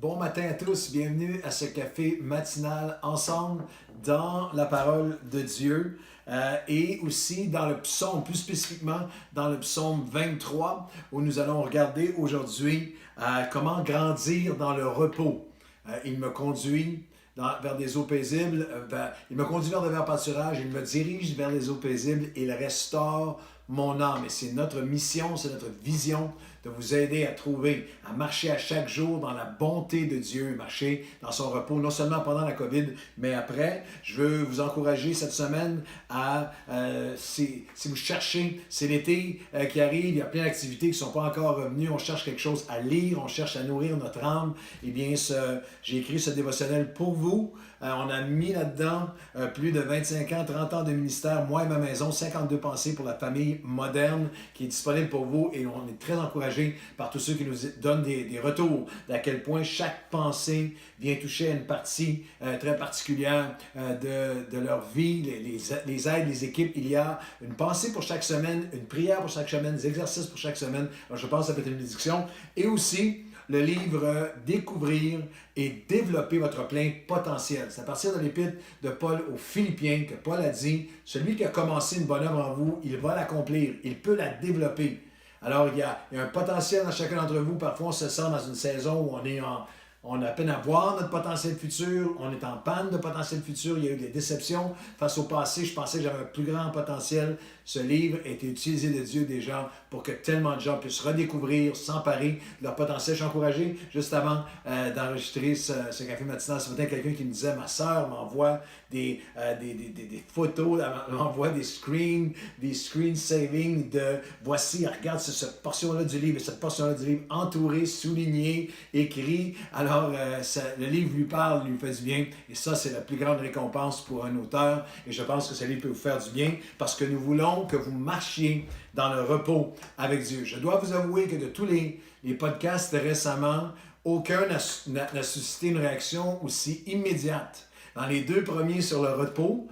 Bon matin à tous, bienvenue à ce café matinal ensemble dans la parole de Dieu et aussi dans le psaume, plus spécifiquement dans le psaume 23 où nous allons regarder aujourd'hui comment grandir dans le repos. Il me conduit vers des eaux paisibles, il me conduit vers des verts pâturages, il me dirige vers les eaux paisibles, il restaure mon âme. Et c'est notre mission, c'est notre vision de vous aider à trouver, à marcher à chaque jour dans la bonté de Dieu, marcher dans son repos, non seulement pendant la COVID, mais après. Je veux vous encourager cette semaine à, si vous cherchez, c'est l'été qui arrive, il y a plein d'activités qui ne sont pas encore revenues, on cherche quelque chose à lire, on cherche à nourrir notre âme. Eh bien, j'ai écrit ce dévotionnel pour vous. On a mis là-dedans plus de 25 ans, 30 ans de ministère, moi et ma maison, 52 pensées pour la famille moderne qui est disponible pour vous et on est très encouragés par tous ceux qui nous donnent des retours d'à quel point chaque pensée vient toucher à une partie très particulière de leur vie, les aides, les équipes. Il y a une pensée pour chaque semaine, une prière pour chaque semaine, des exercices pour chaque semaine. Alors, je pense que ça peut être une bénédiction. Et aussi, le livre « Découvrir et développer votre plein potentiel ». C'est à partir de l'épître de Paul aux Philippiens que Paul a dit « Celui qui a commencé une bonne œuvre en vous, il va l'accomplir, il peut la développer ». Alors, il y a un potentiel dans chacun d'entre vous. Parfois, on se sent dans une saison où on a peine à voir notre potentiel futur, on est en panne de potentiel futur, il y a eu des déceptions face au passé, je pensais que j'avais un plus grand potentiel. Ce livre a été utilisé de Dieu déjà pour que tellement de gens puissent redécouvrir, s'emparer de leur potentiel. Je suis encouragé, juste avant d'enregistrer ce café matinal ce matin, quelqu'un qui me disait, ma sœur m'envoie des photos, elle m'envoie des screen saving de voici, regarde cette portion-là du livre, et cette portion-là du livre entourée, soulignée, écrit. Alors, le livre lui parle, lui fait du bien. Et ça, c'est la plus grande récompense pour un auteur. Et je pense que ce livre peut vous faire du bien parce que nous voulons que vous marchiez dans le repos avec Dieu. Je dois vous avouer que de tous les podcasts récemment, aucun n'a suscité une réaction aussi immédiate. Dans les deux premiers sur le repos,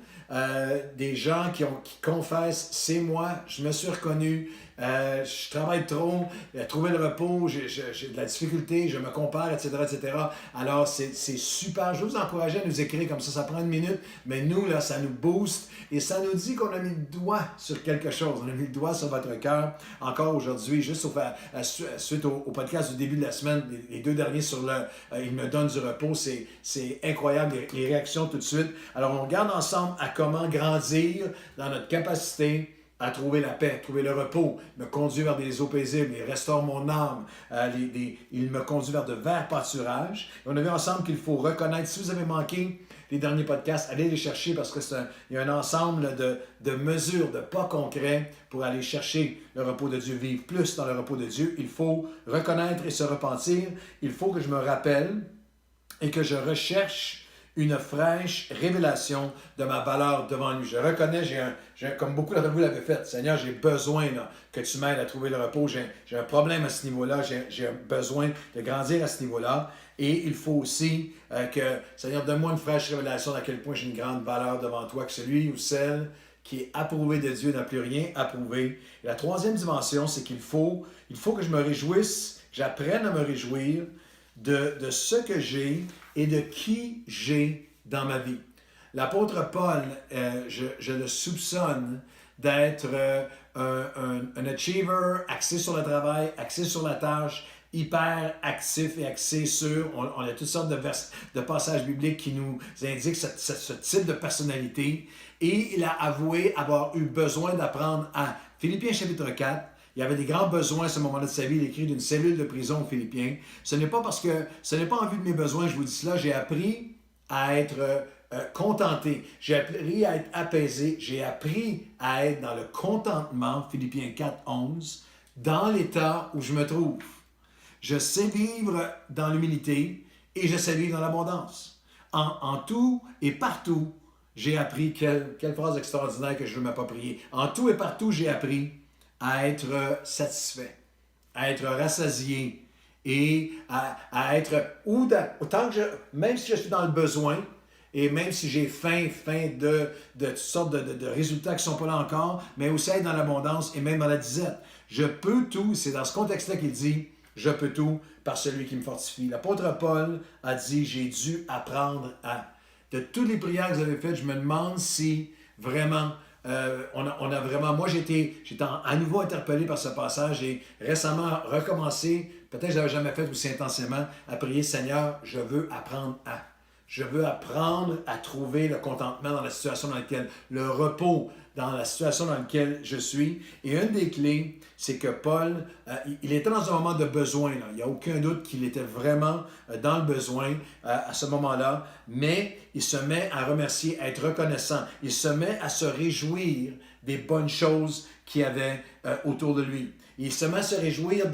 des gens qui confessent, c'est moi, je me suis reconnu, je travaille trop, trouver le repos, j'ai de la difficulté, je me compare, etc., etc. Alors, c'est super. Je vais vous encourager à nous écrire comme ça prend une minute, mais nous, là, ça nous booste et ça nous dit qu'on a mis le doigt sur quelque chose. On a mis le doigt sur votre cœur encore aujourd'hui, juste suite au podcast du début de la semaine, les deux derniers sur il me donne du repos, c'est incroyable, les réactions tout de suite. Alors, on regarde ensemble à comment grandir dans notre capacité à trouver la paix, trouver le repos, me conduire vers des eaux paisibles, il restaure mon âme, il me conduit vers de verts pâturages. Et on a vu ensemble qu'il faut reconnaître, si vous avez manqué les derniers podcasts, allez les chercher parce qu'il y a un ensemble de mesures, de pas concrets pour aller chercher le repos de Dieu, vivre plus dans le repos de Dieu. Il faut reconnaître et se repentir. Il faut que je me rappelle et que je recherche une fraîche révélation de ma valeur devant lui. Je reconnais, comme beaucoup d'entre vous l'avaient fait, Seigneur, j'ai besoin que tu m'aides à trouver le repos. J'ai un problème à ce niveau-là. J'ai besoin de grandir à ce niveau-là. Et il faut aussi Seigneur, donne-moi une fraîche révélation d'à quel point j'ai une grande valeur devant toi, que celui ou celle qui est approuvé de Dieu n'a plus rien à prouver. Et la troisième dimension, c'est qu'il faut que je me réjouisse, que j'apprenne à me réjouir de ce que j'ai et de qui j'ai dans ma vie. L'apôtre Paul, je le soupçonne d'être un achiever, axé sur le travail, axé sur la tâche, hyper actif et axé sur... On a toutes sortes de passages bibliques qui nous indiquent ce type de personnalité. Et il a avoué avoir eu besoin d'apprendre à Philippiens chapitre 4, il y avait des grands besoins à ce moment-là de sa vie. Il écrit d'une cellule de prison aux Philippiens. Ce n'est pas en vue de mes besoins, je vous dis cela. J'ai appris à être contenté. J'ai appris à être apaisé. J'ai appris à être dans le contentement, Philippiens 4, 11, dans l'état où je me trouve. Je sais vivre dans l'humilité et je sais vivre dans l'abondance. En tout et partout, j'ai appris, quelle phrase extraordinaire que je veux m'approprier. En tout et partout, j'ai appris à être satisfait, à être rassasié et à être autant que même si je suis dans le besoin et même si j'ai faim de toutes sortes de résultats qui ne sont pas là encore, mais aussi être dans l'abondance et même dans la disette. Je peux tout, c'est dans ce contexte-là qu'il dit, Je peux tout par celui qui me fortifie. L'apôtre Paul a dit, j'ai dû apprendre à. De toutes les prières que vous avez faites, je me demande si vraiment, on a vraiment, moi j'étais à nouveau interpellé par ce passage et récemment recommencé, peut-être que je n'avais jamais fait aussi intensément, à prier, Seigneur, je veux apprendre à. Je veux apprendre à trouver le contentement dans la situation dans laquelle, le repos dans la situation dans laquelle je suis. Et une des clés, c'est que Paul, il était dans un moment de besoin. Là. Il n'y a aucun doute qu'il était vraiment dans le besoin à ce moment-là. Mais il se met à remercier, à être reconnaissant. Il se met à se réjouir des bonnes choses qu'il y avait autour de lui. Il se met à se réjouir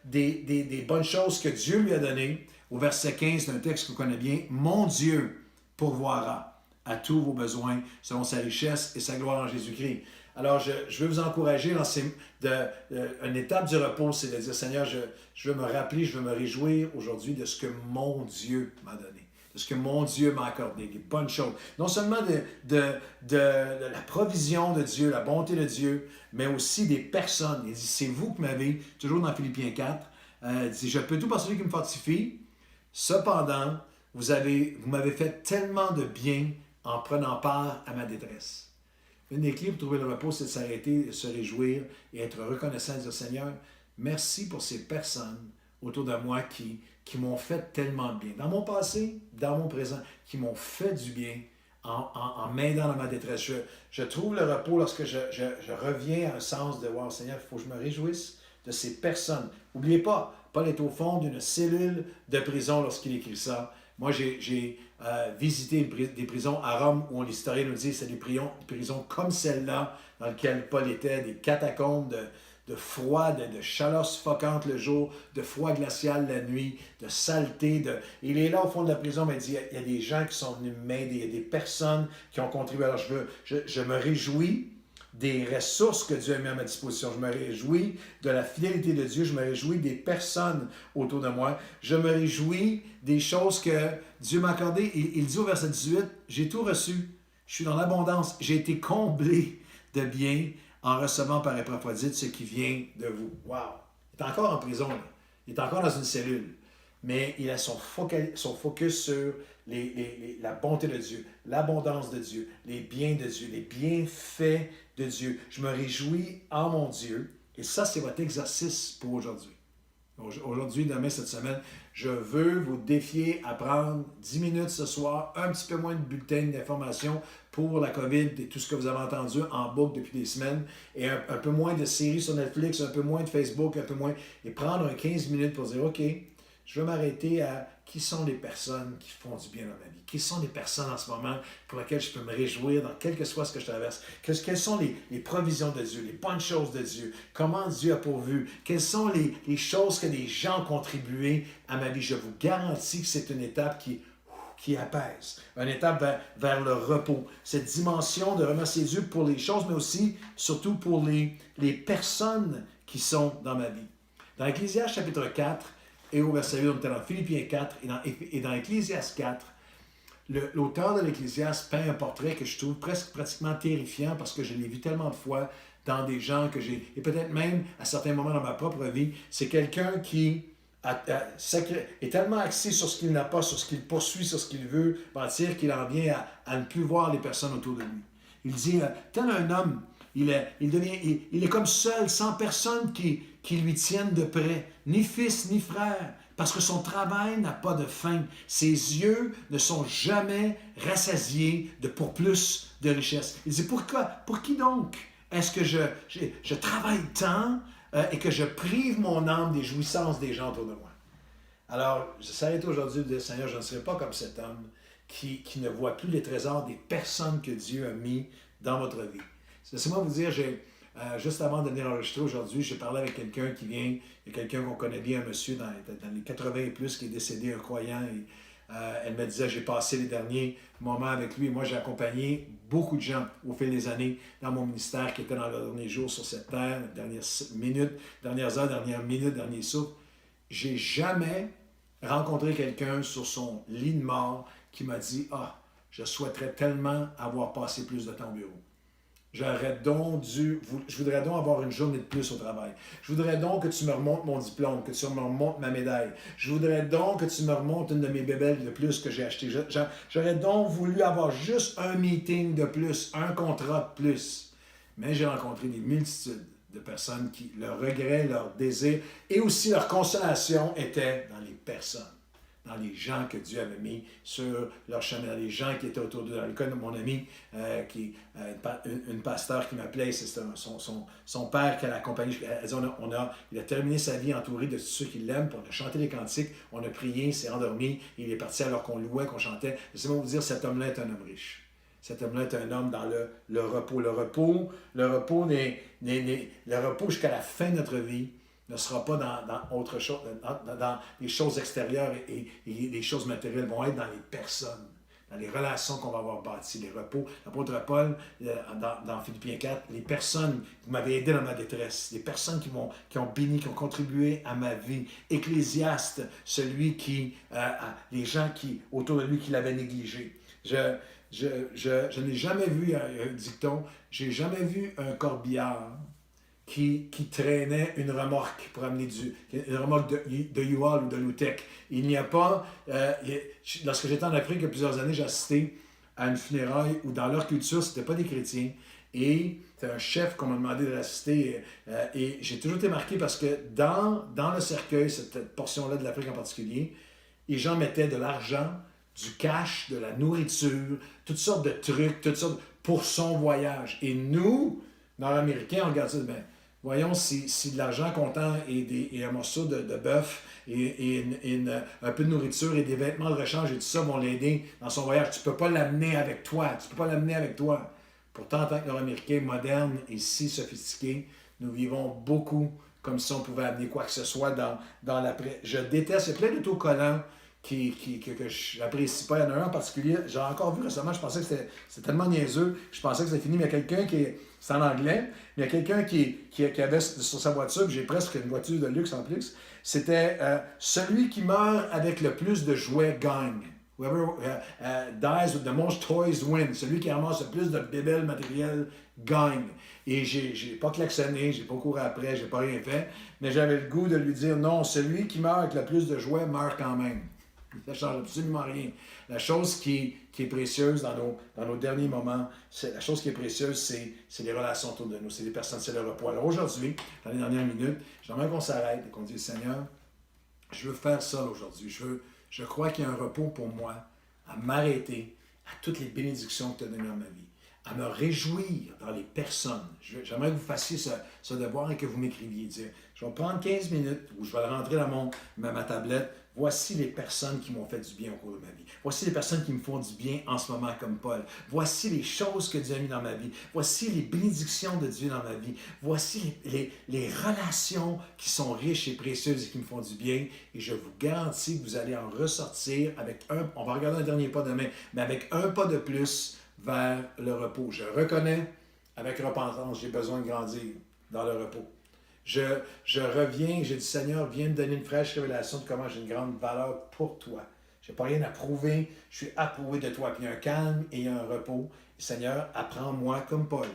des bonnes choses que Dieu lui a données. Au verset 15 d'un texte que vous connaissez bien, « Mon Dieu pourvoira à tous vos besoins selon sa richesse et sa gloire en Jésus-Christ. » Alors, je veux vous encourager dans une étape du repos, c'est de dire, Seigneur, je veux me rappeler, je veux me réjouir aujourd'hui de ce que mon Dieu m'a donné, de ce que mon Dieu m'a accordé, des bonnes choses. Non seulement de la provision de Dieu, la bonté de Dieu, mais aussi des personnes. Il dit, c'est vous qui m'avez, toujours dans Philippiens 4, dit, je peux tout par celui qui me fortifie. Cependant, vous m'avez fait tellement de bien en prenant part à ma détresse. Une des clés pour trouver le repos, c'est de s'arrêter, de se réjouir et être reconnaissant et dire, Seigneur, merci pour ces personnes autour de moi qui m'ont fait tellement de bien. Dans mon passé, dans mon présent, qui m'ont fait du bien en m'aidant dans ma détresse. Je trouve le repos lorsque je reviens à un sens de voir, Seigneur, il faut que je me réjouisse de ces personnes. N'oubliez pas, Paul est au fond d'une cellule de prison lorsqu'il écrit ça. Moi, j'ai visité des prisons à Rome où l'historien nous dit que c'est des prisons comme celle-là dans lesquelles Paul était, des catacombes de froid, de chaleur suffocante le jour, de froid glacial la nuit, de saleté. Il est là au fond de la prison, mais il dit, il y a des gens qui sont venus m'aider, il y a des personnes qui ont contribué. Alors je me réjouis des ressources que Dieu a mis à ma disposition. Je me réjouis de la fidélité de Dieu. Je me réjouis des personnes autour de moi. Je me réjouis des choses que Dieu m'a accordées. Il dit au verset 18, « J'ai tout reçu. Je suis dans l'abondance. J'ai été comblé de bien en recevant par Épaphrodite ce qui vient de vous. » Wow! Il est encore en prison. Là. Il est encore dans une cellule. Mais il a son focus sur la bonté de Dieu, l'abondance de Dieu, les biens de Dieu, les bienfaits de Dieu. Je me réjouis en mon Dieu. Et ça, c'est votre exercice pour aujourd'hui. Aujourd'hui, demain, cette semaine, je veux vous défier à prendre 10 minutes ce soir, un petit peu moins de bulletins d'informations pour la COVID et tout ce que vous avez entendu en boucle depuis des semaines, et un peu moins de séries sur Netflix, un peu moins de Facebook, un peu moins, et prendre un 15 minutes pour dire, OK, je vais m'arrêter à qui sont les personnes qui font du bien dans ma vie. Qui sont les personnes en ce moment pour lesquelles je peux me réjouir dans quel que soit ce que je traverse. Quelles sont les provisions de Dieu, les bonnes choses de Dieu. Comment Dieu a pourvu. Quelles sont les choses que les gens ont contribué à ma vie. Je vous garantis que c'est une étape qui apaise. Une étape vers le repos. Cette dimension de remercier Dieu pour les choses, mais aussi, surtout pour les personnes qui sont dans ma vie. Dans Ecclésiaste chapitre 4, et au verset 8, on était dans Philippiens 4 et dans Ecclésiaste 4, l'auteur de l'Ecclésiaste peint un portrait que je trouve pratiquement terrifiant parce que je l'ai vu tellement de fois dans des gens que j'ai, et peut-être même à certains moments dans ma propre vie, c'est quelqu'un qui est tellement axé sur ce qu'il n'a pas, sur ce qu'il poursuit, sur ce qu'il veut bâtir, qu'il en vient à ne plus voir les personnes autour de lui. Il dit, tel un homme, il est comme seul, sans personne qui lui tienne de près, ni fils, ni frère, parce que son travail n'a pas de fin. Ses yeux ne sont jamais rassasiés pour plus de richesse. Il dit, pourquoi? Pour qui donc est-ce que je travaille tant et que je prive mon âme des jouissances des gens autour de moi? Alors, je s'arrête aujourd'hui de dire, Seigneur, je ne serai pas comme cet homme qui ne voit plus les trésors des personnes que Dieu a mis dans votre vie. Laissez-moi vous dire, juste avant de venir enregistrer aujourd'hui, j'ai parlé avec quelqu'un qui vient, il y a quelqu'un qu'on connaît bien, un monsieur dans les 80 et plus, qui est décédé, un croyant. Et, elle me disait, j'ai passé les derniers moments avec lui. Moi, j'ai accompagné beaucoup de gens au fil des années dans mon ministère qui étaient dans leurs derniers jours sur cette terre, dernières minutes, dernières heures, dernières minutes, dernier souffle. J'ai jamais rencontré quelqu'un sur son lit de mort qui m'a dit, « Ah, je souhaiterais tellement avoir passé plus de temps au bureau. » Je voudrais donc avoir une journée de plus au travail. Je voudrais donc que tu me remontes mon diplôme, que tu me remontes ma médaille. Je voudrais donc que tu me remontes une de mes bébelles de plus que j'ai acheté. J'aurais donc voulu avoir juste un meeting de plus, un contrat de plus. Mais j'ai rencontré des multitudes de personnes qui, leur regret, leur désir et aussi leur consolation étaient dans les personnes, dans les gens que Dieu avait mis sur leur chemin, dans les gens qui étaient autour d'eux. Dans le cas de mon ami, une pasteur qui m'appelait, c'est son père qui a accompagné. Elle dit, il a terminé sa vie entouré de tous ceux qui l'aiment, puis on a chanté les cantiques, on a prié, il s'est endormi, il est parti alors qu'on louait, qu'on chantait. Laissez-moi vous dire, cet homme-là est un homme riche. Cet homme-là est un homme dans le repos. Le repos jusqu'à la fin de notre vie ne sera pas dans autre chose, dans les choses extérieures et les choses matérielles, vont être dans les personnes, dans les relations qu'on va avoir bâties, les repos. L'apôtre Paul, dans Philippiens 4, les personnes qui m'avaient aidé dans ma détresse, les personnes qui ont béni, qui ont contribué à ma vie. Ecclésiaste, celui les gens autour de lui qui l'avaient négligé. Je n'ai jamais vu un dicton, j'ai jamais vu un corbillard qui traînait une remorque pour amener une remorque de U-Haul ou de Loutec. Il n'y a pas... lorsque j'étais en Afrique il y a plusieurs années, j'ai assisté à une funéraille où dans leur culture, ce n'était pas des chrétiens. Et c'est un chef qu'on m'a demandé de l'assister. Et j'ai toujours été marqué parce que dans le cercueil, cette portion-là de l'Afrique en particulier, les gens mettaient de l'argent, du cash, de la nourriture, toutes sortes de trucs, pour son voyage. Et nous, Nord-Américains, on regarde ça, ben, voyons si de l'argent comptant et un morceau de bœuf et un peu de nourriture et des vêtements de rechange et tout ça vont l'aider dans son voyage. Tu ne peux pas l'amener avec toi. Pourtant, en tant que Nord-Américains modernes et si sophistiqués, nous vivons beaucoup comme si on pouvait amener quoi que ce soit dans l'après. Je déteste, il y a plein d'autocollants que je n'apprécie pas. Il y en a un en particulier, j'ai encore vu récemment, je pensais que c'était tellement niaiseux, je pensais que c'était fini, mais il y a quelqu'un c'est en anglais, mais il y a quelqu'un qui avait sur sa voiture, puis j'ai presque une voiture de luxe en plus, c'était celui qui meurt avec le plus de jouets gagne. Whoever dies with the most toys wins. Celui qui ramasse le plus de bébelles matérielles gagne. Et j'ai pas klaxonné, j'ai pas couru après, j'ai pas rien fait, mais j'avais le goût de lui dire non, celui qui meurt avec le plus de jouets meurt quand même. Ça ne change absolument rien. La chose qui est précieuse dans nos derniers moments, la chose qui est précieuse, c'est les relations autour de nous, c'est les personnes, c'est le repos. Alors aujourd'hui, dans les dernières minutes, j'aimerais qu'on s'arrête et qu'on dise, Seigneur, je veux faire ça aujourd'hui. Je crois qu'il y a un repos pour moi à m'arrêter à toutes les bénédictions que tu as données dans ma vie, à me réjouir dans les personnes. J'aimerais que vous fassiez ce devoir et que vous m'écriviez, dire, je vais prendre 15 minutes ou je vais le rentrer dans ma tablette. Voici les personnes qui m'ont fait du bien au cours de ma vie. Voici les personnes qui me font du bien en ce moment comme Paul. Voici les choses que Dieu a mis dans ma vie. Voici les bénédictions de Dieu dans ma vie. Voici les relations qui sont riches et précieuses et qui me font du bien. Et je vous garantis que vous allez en ressortir avec on va regarder un dernier pas demain, mais avec un pas de plus vers le repos. Je reconnais avec repentance, j'ai besoin de grandir dans le repos. Je reviens, j'ai dit, Seigneur, viens me donner une fraîche révélation de comment j'ai une grande valeur pour toi. Je n'ai pas rien à prouver, je suis approuvé de toi. Puis il y a un calme et il y a un repos. Et Seigneur, apprends-moi comme Paul,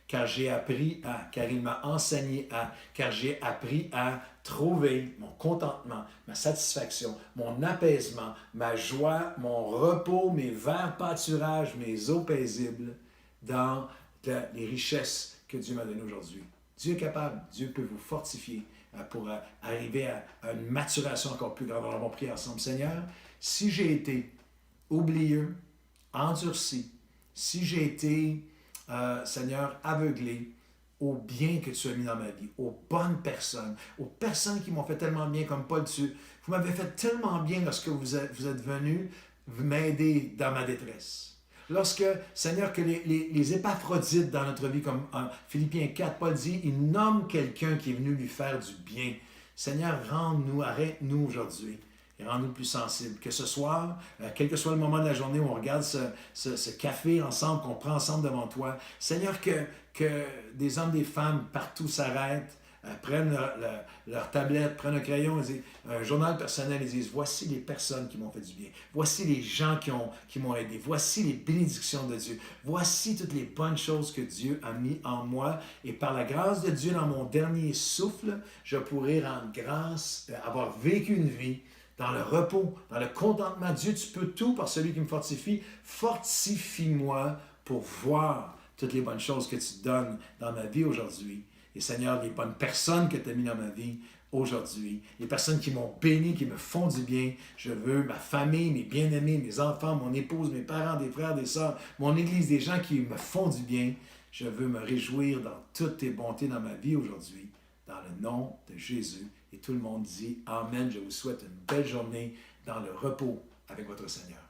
car il m'a enseigné car j'ai appris à trouver mon contentement, ma satisfaction, mon apaisement, ma joie, mon repos, mes verts pâturages, mes eaux paisibles dans les richesses que Dieu m'a données aujourd'hui. Dieu est capable, Dieu peut vous fortifier pour arriver à une maturation encore plus grande. Alors, on va prier ensemble. Seigneur, si j'ai été oublieux, endurci, si j'ai été, Seigneur, aveuglé au bien que tu as mis dans ma vie, aux bonnes personnes, aux personnes qui m'ont fait tellement bien comme Paul, vous m'avez fait tellement bien lorsque vous êtes venu m'aider dans ma détresse. Lorsque, Seigneur, que les Épaphrodites dans notre vie, comme en Philippiens 4, Paul dit, il nomme quelqu'un qui est venu lui faire du bien. Seigneur, arrête-nous aujourd'hui et rends-nous plus sensibles. Que ce soir, quel que soit le moment de la journée où on regarde ce café ensemble, qu'on prend ensemble devant toi, Seigneur, que des hommes, des femmes partout s'arrêtent prennent leur tablette, prennent un crayon, un journal personnel, ils disent, voici les personnes qui m'ont fait du bien, voici les gens qui m'ont aidé, voici les bénédictions de Dieu, voici toutes les bonnes choses que Dieu a mis en moi, et par la grâce de Dieu, dans mon dernier souffle, je pourrai rendre grâce, avoir vécu une vie dans le repos, dans le contentement. Dieu, tu peux tout par celui qui me fortifie. Fortifie-moi pour voir toutes les bonnes choses que tu donnes dans ma vie aujourd'hui. Et Seigneur, les bonnes personnes que tu as mis dans ma vie aujourd'hui, les personnes qui m'ont béni, qui me font du bien, je veux ma famille, mes bien-aimés, mes enfants, mon épouse, mes parents, des frères, des sœurs, mon église, des gens qui me font du bien. Je veux me réjouir dans toutes tes bontés dans ma vie aujourd'hui, dans le nom de Jésus. Et tout le monde dit Amen. Je vous souhaite une belle journée dans le repos avec votre Seigneur.